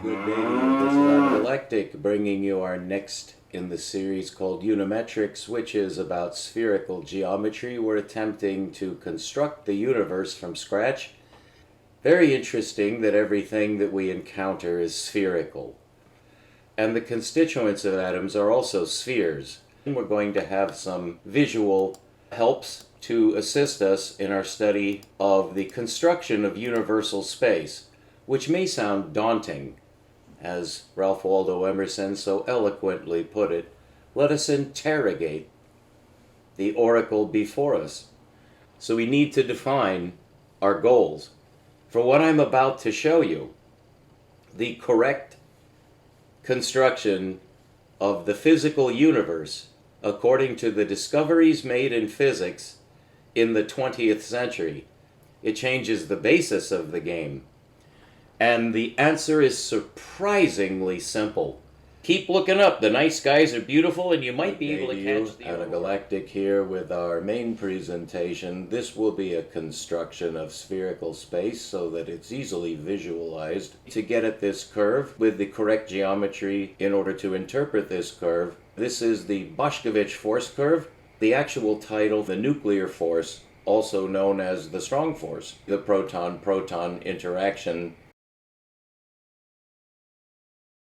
Good day to you. This is our Galactic bringing you our next in the series called Unimetrics, which is about spherical geometry. We're attempting to construct the universe from scratch. Very interesting that everything that we encounter is spherical. And the constituents of atoms are also spheres. And we're going to have some visual helps to assist us in our study of the construction of universal space, which may sound daunting. As Ralph Waldo Emerson so eloquently put it, let us interrogate the oracle before us. So we need to define our goals. For what I'm about to show you, the correct construction of the physical universe, according to the discoveries made in physics in the 20th century, it changes the basis of the game. And the answer is surprisingly simple. Keep looking up. The night skies are beautiful, and you might be able to catch the aurora. Galactic here with our main presentation. This will be a construction of spherical space so that it's easily visualized. To get at this curve with the correct geometry in order to interpret this curve, this is the Boschkovich force curve. The actual title, the nuclear force, also known as the strong force, the proton-proton interaction.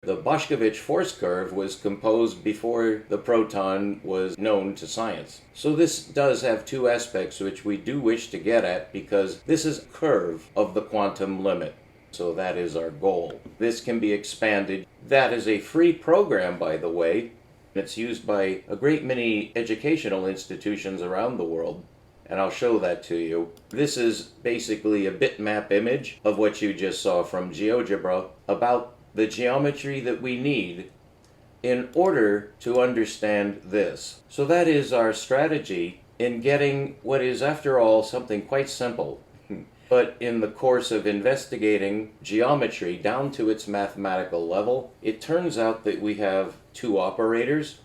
The Boschkovich force curve was composed before the proton was known to science. So this does have two aspects which we do wish to get at, because this is a curve of the quantum limit. So that is our goal. This can be expanded. That is a free program, by the way. It's used by a great many educational institutions around the world, and I'll show that to you. This is basically a bitmap image of what you just saw from Geogebra about the geometry that we need in order to understand this. So that is our strategy in getting what is, after all, something quite simple. But in the course of investigating geometry down to its mathematical level, it turns out that we have two operators,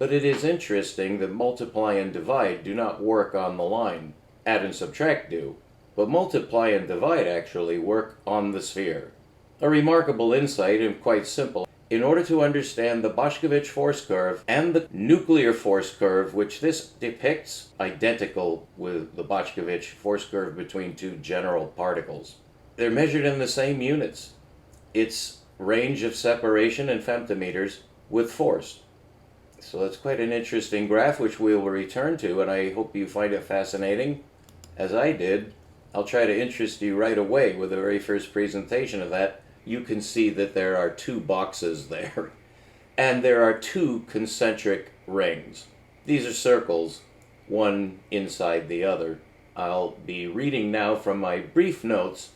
but it is interesting that multiply and divide do not work on the line. Add and subtract do, but multiply and divide actually work on the sphere. A remarkable insight and quite simple. In order to understand the Boschkovich force curve and the nuclear force curve, which this depicts, identical with the Boschkovich force curve between two general particles, they're measured in the same units. It's range of separation in femtometers with force. So that's quite an interesting graph, which we will return to, and I hope you find it fascinating, as I did. I'll try to interest you right away with the very first presentation of that. You can see that there are two boxes there, and there are two concentric rings. These are circles, one inside the other. I'll be reading now from my brief notes.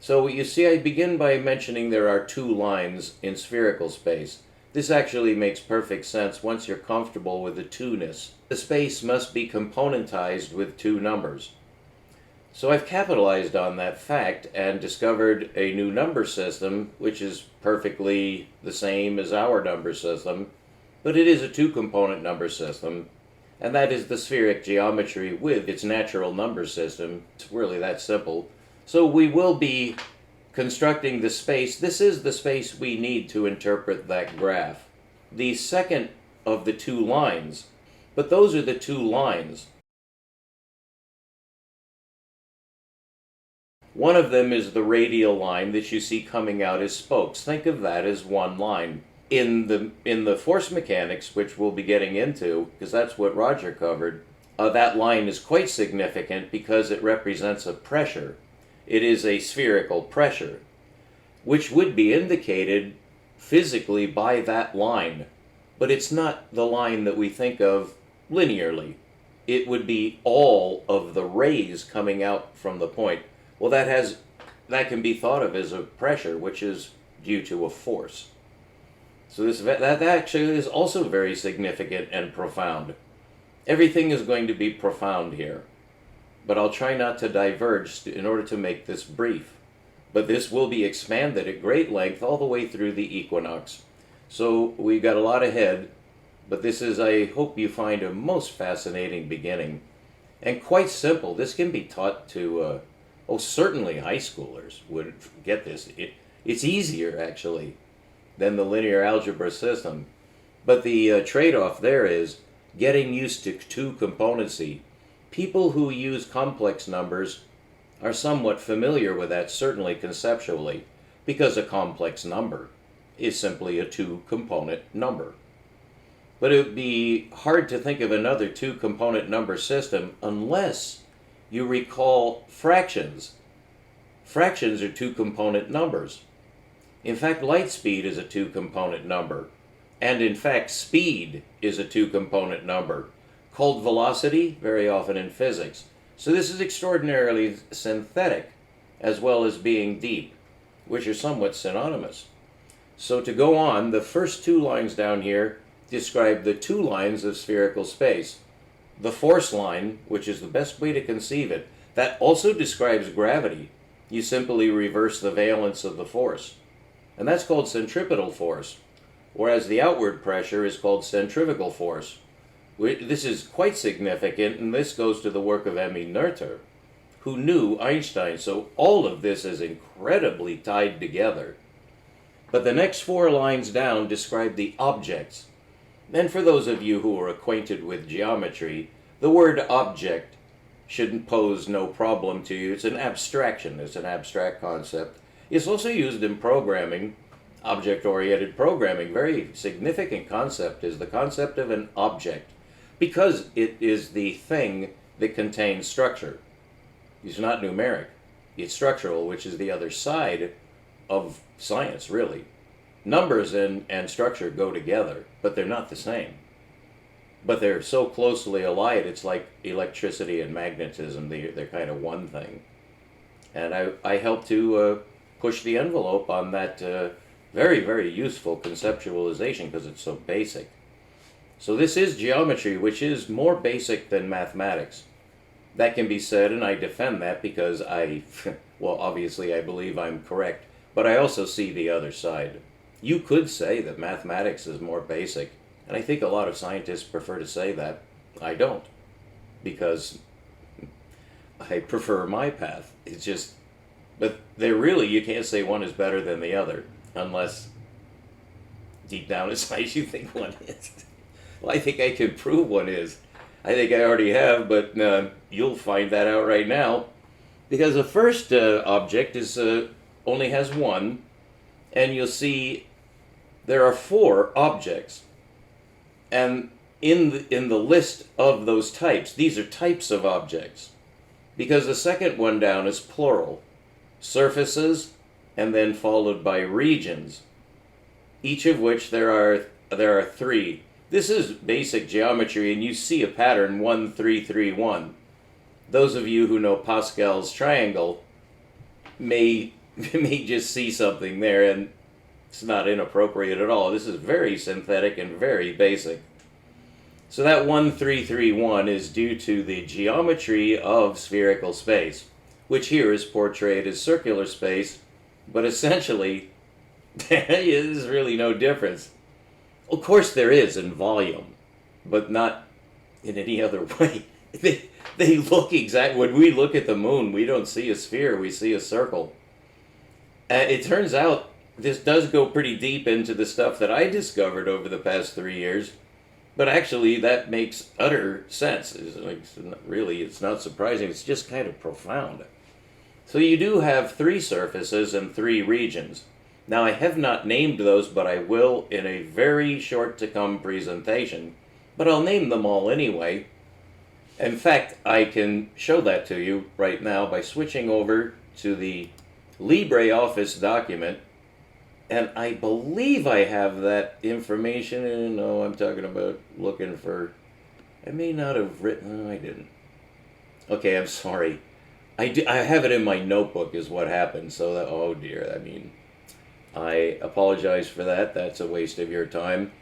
So you see, I begin by mentioning there are two lines in spherical space. This actually makes perfect sense once you're comfortable with the two-ness. The space must be componentized with two numbers. So I've capitalized on that fact and discovered a new number system, which is perfectly the same as our number system, but it is a two-component number system, and that is the spheric geometry with its natural number system. It's really that simple. So we will be constructing the space. This is the space we need to interpret that graph. The second of the two lines, but those are the two lines. One of them is the radial line that you see coming out as spokes. Think of that as one line. In the force mechanics, which we'll be getting into, because that's what Roger covered, that line is quite significant because it represents a pressure. It is a spherical pressure, which would be indicated physically by that line. But it's not the line that we think of linearly. It would be all of the rays coming out from the point. Well, that can be thought of as a pressure, which is due to a force. So that actually is also very significant and profound. Everything is going to be profound here, but I'll try not to diverge in order to make this brief. But this will be expanded at great length all the way through the equinox. So we've got a lot ahead, but this is, I hope you find, a most fascinating beginning. And quite simple. This can be taught to certainly high schoolers would get this. It's easier, actually, than the linear algebra system. But the trade-off there is getting used to two-componency. People who use complex numbers are somewhat familiar with that, certainly conceptually, because a complex number is simply a two-component number. But it would be hard to think of another two-component number system unless you recall fractions. Fractions are two-component numbers. In fact, light speed is a two-component number. And in fact, speed is a two-component number, called velocity, very often in physics. So this is extraordinarily synthetic, as well as being deep, which are somewhat synonymous. So to go on, the first two lines down here describe the two lines of spherical space. The force line, which is the best way to conceive it, that also describes gravity. You simply reverse the valence of the force. And that's called centripetal force, whereas the outward pressure is called centrifugal force. This is quite significant, and this goes to the work of Emmy Noether, who knew Einstein. So all of this is incredibly tied together. But the next four lines down describe the objects. And for those of you who are acquainted with geometry, the word object shouldn't pose no problem to you. It's an abstraction. It's an abstract concept. It's also used in programming, object-oriented programming. Very significant concept is the concept of an object, because it is the thing that contains structure. It's not numeric. It's structural, which is the other side of science, really. Numbers and structure go together, but they're not the same. But they're so closely allied, it's like electricity and magnetism. They're kind of one thing. And I help to push the envelope on that very, very useful conceptualization because it's so basic. So this is geometry, which is more basic than mathematics. That can be said, and I defend that because well, obviously I believe I'm correct, but I also see the other side. You could say that mathematics is more basic, and I think a lot of scientists prefer to say that. I don't, because I prefer my path. It's just, but you can't say one is better than the other, unless deep down inside you think one is. Well, I think I can prove one is. I think I already have, but you'll find that out right now, because the first object is only has one, and you'll see there are four objects. And in the list of those types, these are types of objects, because the second one down is plural. Surfaces, and then followed by regions, each of which there are three. This is basic geometry, and you see a pattern 1, 3, 3, 1. Those of you who know Pascal's triangle may just see something there, and it's not inappropriate at all. This is very synthetic and very basic. So that 1, 3, 3, 1 is due to the geometry of spherical space, which here is portrayed as circular space, but essentially there's really no difference. Of course there is in volume, but not in any other way. They look exact. When we look at the moon, we don't see a sphere, we see a circle. It turns out this does go pretty deep into the stuff that I discovered over the past 3 years, but actually that makes utter sense. It's not surprising, it's just kind of profound. So you do have three surfaces and three regions. Now I have not named those, but I will in a very short to come presentation. But I'll name them all anyway. In fact, I can show that to you right now by switching over to the LibreOffice document. And I believe I have that information. No, I'm talking about looking for... I may not have written... No, I didn't. Okay, I'm sorry. I have it in my notebook is what happened. So that... Oh dear, I apologize for that. That's a waste of your time.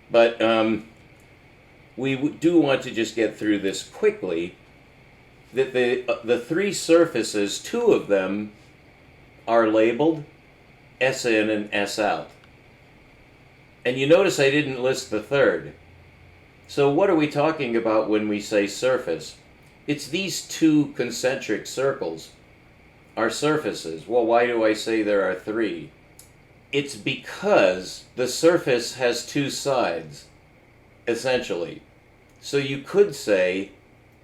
But we do want to just get through this quickly. That the three surfaces, two of them are labeled S in and S out. And you notice I didn't list the third. So what are we talking about when we say surface? It's these two concentric circles are surfaces. Well, why do I say there are three? It's because the surface has two sides, essentially. So you could say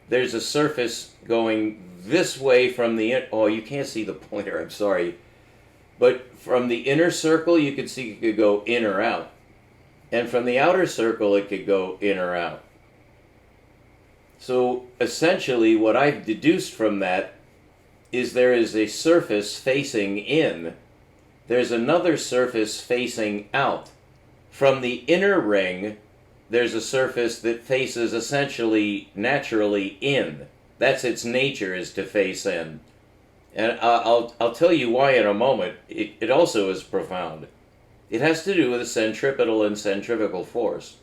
there's a surface going this way from the, oh, you can't see the pointer, I'm sorry. But from the inner circle, you could see it could go in or out. And from the outer circle, it could go in or out. So essentially, what I've deduced from that is there is a surface facing in. There's another surface facing out. From the inner ring, there's a surface that faces essentially naturally in. That's its nature, is to face in. And I'll tell you why in a moment. It also is profound. It has to do with centripetal and centrifugal force.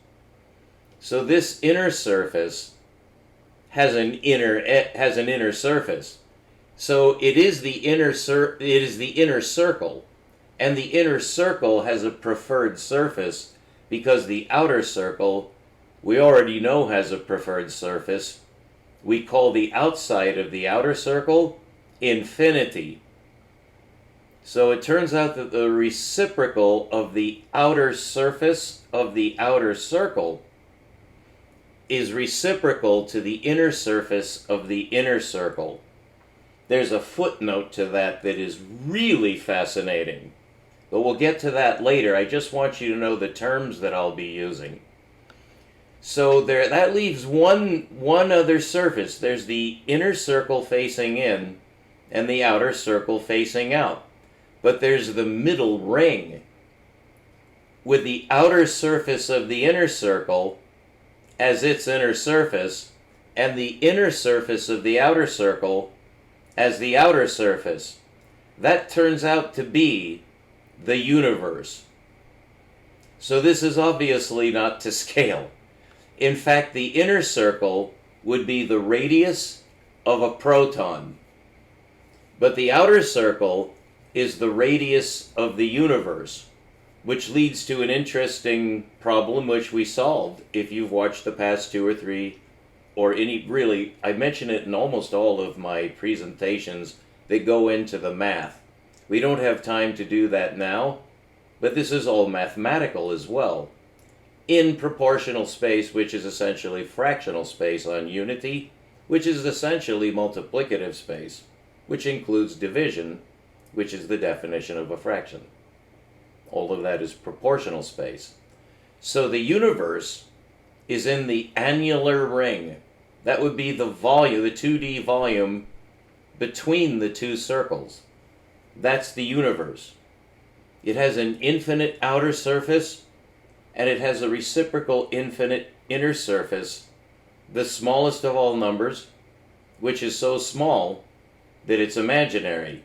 So this inner surface has an inner surface. So it is the inner circle, and the inner circle has a preferred surface because the outer circle we already know has a preferred surface. We call the outside of the outer circle infinity. So it turns out that the reciprocal of the outer surface of the outer circle is reciprocal to the inner surface of the inner circle. There's a footnote to that that is really fascinating, but we'll get to that later. I just want you to know the terms that I'll be using. So that leaves one other surface. There's the inner circle facing in and the outer circle facing out. But there's the middle ring with the outer surface of the inner circle as its inner surface and the inner surface of the outer circle as the outer surface. That turns out to be the universe. So this is obviously not to scale. In fact, the inner circle would be the radius of a proton, but the outer circle is the radius of the universe, which leads to an interesting problem which we solved if you've watched the past 2 or 3, or any, really, I mention it in almost all of my presentations that go into the math. We don't have time to do that now, but this is all mathematical as well. In proportional space, which is essentially fractional space, on unity, which is essentially multiplicative space, which includes division, which is the definition of a fraction. All of that is proportional space. So the universe is in the annular ring. That would be the volume, the 2D volume between the two circles. That's the universe. It has an infinite outer surface, and it has a reciprocal infinite inner surface, the smallest of all numbers, which is so small that it's imaginary.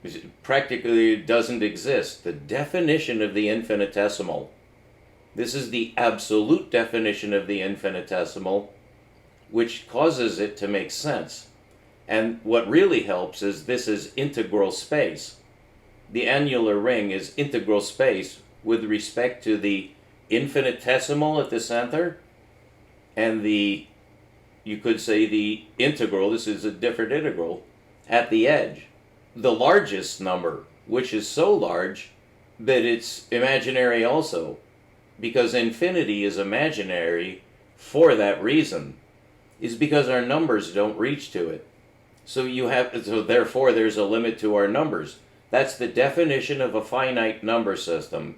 It practically doesn't exist. The definition of the infinitesimal. This is the absolute definition of the infinitesimal, which causes it to make sense. And what really helps is this is integral space. The annular ring is integral space with respect to the infinitesimal at the center and the, you could say, the integral, this is a different integral, at the edge. The largest number, which is so large that it's imaginary also, because infinity is imaginary for that reason, is because our numbers don't reach to it. So therefore there's a limit to our numbers. That's the definition of a finite number system.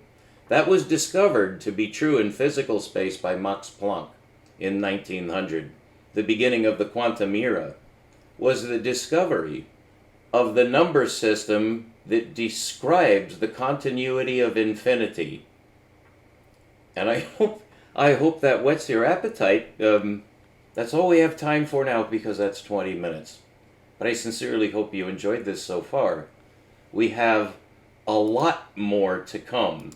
That was discovered to be true in physical space by Max Planck in 1900. The beginning of the quantum era was the discovery of the number system that describes the continuity of infinity. And I hope that whets your appetite. That's all we have time for now, because that's 20 minutes. But I sincerely hope you enjoyed this so far. We have a lot more to come,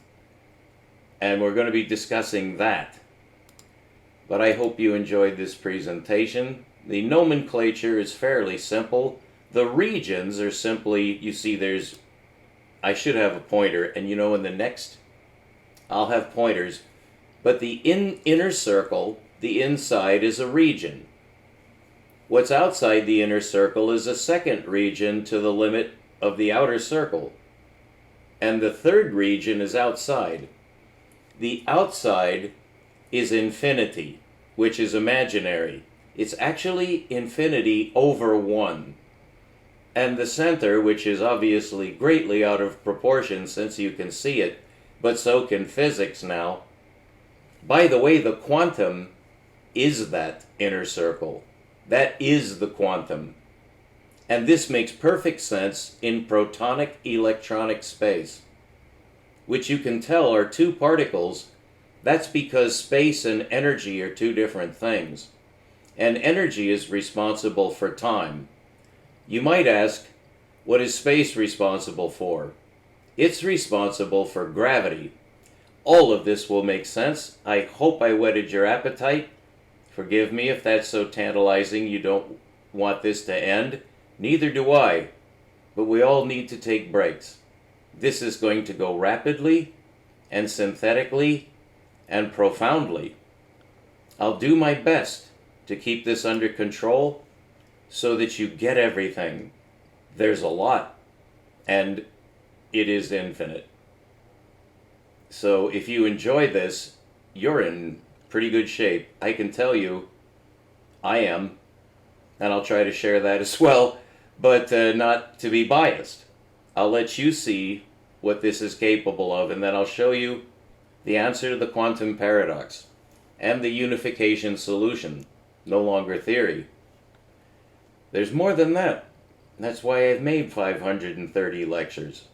and we're going to be discussing that. But I hope you enjoyed this presentation. The nomenclature is fairly simple. The regions are simply, you see I should have a pointer, and in the next I'll have pointers. But the inner circle, the inside, is a region. What's outside the inner circle is a second region to the limit of the outer circle. And the third region is outside. The outside is infinity, which is imaginary. It's actually infinity over 1. And the center, which is obviously greatly out of proportion since you can see it, but so can physics now. By the way, the quantum is that inner circle. That is the quantum. And this makes perfect sense in protonic electronic space, which you can tell are two particles. That's because space and energy are two different things. And energy is responsible for time. You might ask, what is space responsible for? It's responsible for gravity. All of this will make sense. I hope I whetted your appetite. Forgive me if that's so tantalizing you don't want this to end. Neither do I. But we all need to take breaks. This is going to go rapidly and synthetically and profoundly. I'll do my best to keep this under control so that you get everything. There's a lot, and it is infinite. So if you enjoy this, you're in pretty good shape. I can tell you, I am, and I'll try to share that as well, but not to be biased. I'll let you see what this is capable of, and then I'll show you the answer to the quantum paradox and the unification solution, no longer theory. There's more than that. That's why I've made 530 lectures.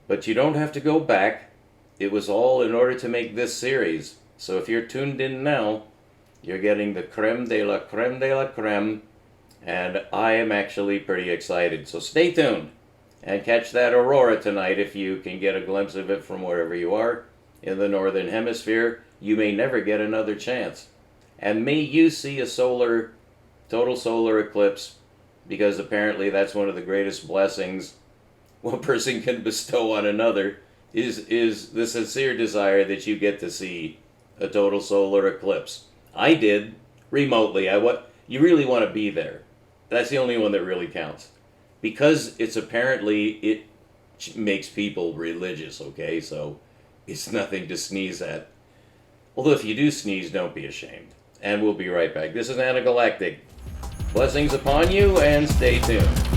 But you don't have to go back. It was all in order to make this series. So if you're tuned in now, you're getting the creme de la creme de la creme, and I am actually pretty excited. So stay tuned and catch that aurora tonight if you can get a glimpse of it from wherever you are in the northern hemisphere. You may never get another chance. And may you see a total solar eclipse, because apparently that's one of the greatest blessings one person can bestow on another, is the sincere desire that you get to see a total solar eclipse. I did, remotely. You really want to be there. That's the only one that really counts. Because it makes people religious, okay? So it's nothing to sneeze at. Although if you do sneeze, don't be ashamed. And we'll be right back. This is Anagalactic. Blessings upon you, and stay tuned.